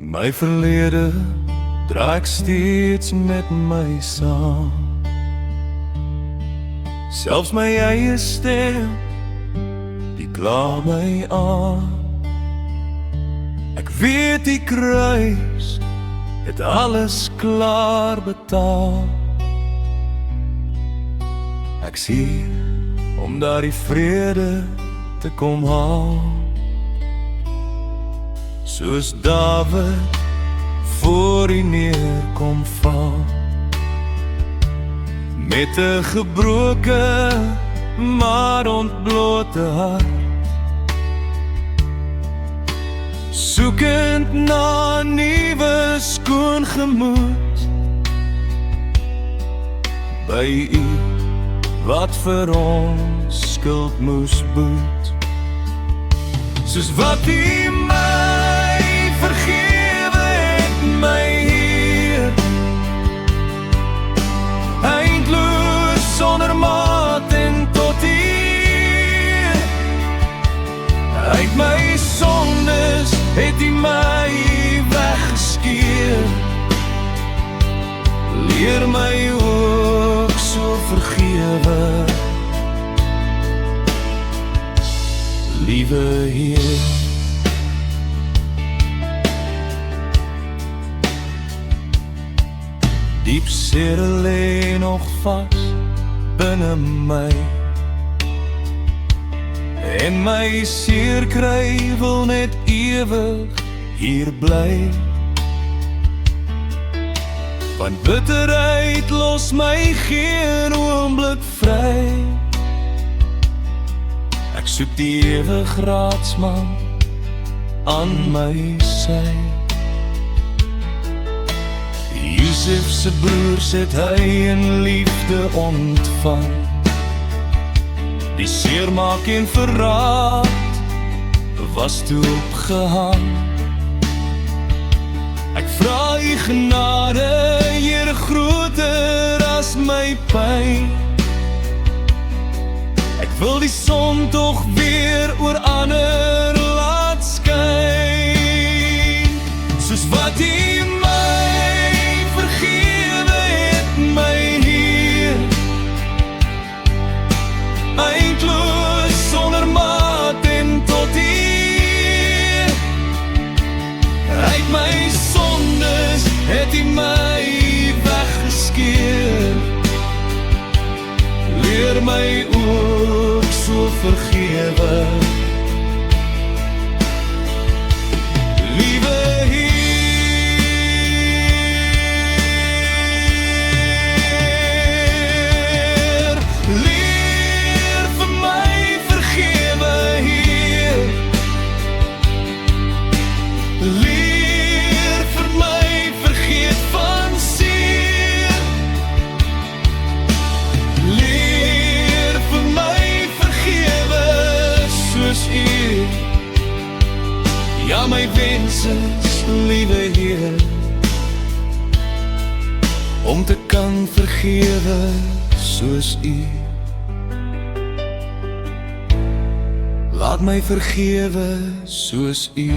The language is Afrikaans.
My verlede dra ek steeds met my saam. Selfs my eie stem, die kla my aan. Ek weet die kruis het alles klaar betaal. Ek's hier om daardie vrede te kom haal. Soos Dawid voor die neerkom val, met 'n gebroke maar ontblote hart, soekend na 'n nuwe skoon gemoed, by U wat vir ons skuld moes boet. Soos wat U my vergewe het, my Heer, eindeloos sonder maat en tot eer. Uit my sondes het U my weggeskeer. Leer my ook so vergewe, liewe Heer. Diep seere lê nog vas binne my, en my seer kry wil net ewig hier bly. Want bitterheid los my geen oomblik vry. Ek soek die ewig raadsman aan my sy. Josef se broers het hy in liefde ontvang. Die seermaak en verraad was toe opgehang. Ek vra U genade, Here, groter as my pyn. Ek wil die son tog weer oor ander laat skyn. Soos wat U my vergewe het, my Heer, eindeloos sonder maat en tot eer. Uit my sondes het U my weggeskeer. Leer my ook so vergewe, liewe Heer. Leer vir my vergewe, Heer. Leer vir my vergeet van seer. Leer vir my vergewe soos U. Ja, my wens is, liewe Heer, om te kan vergewe soos U. Laat my vergewe soos U.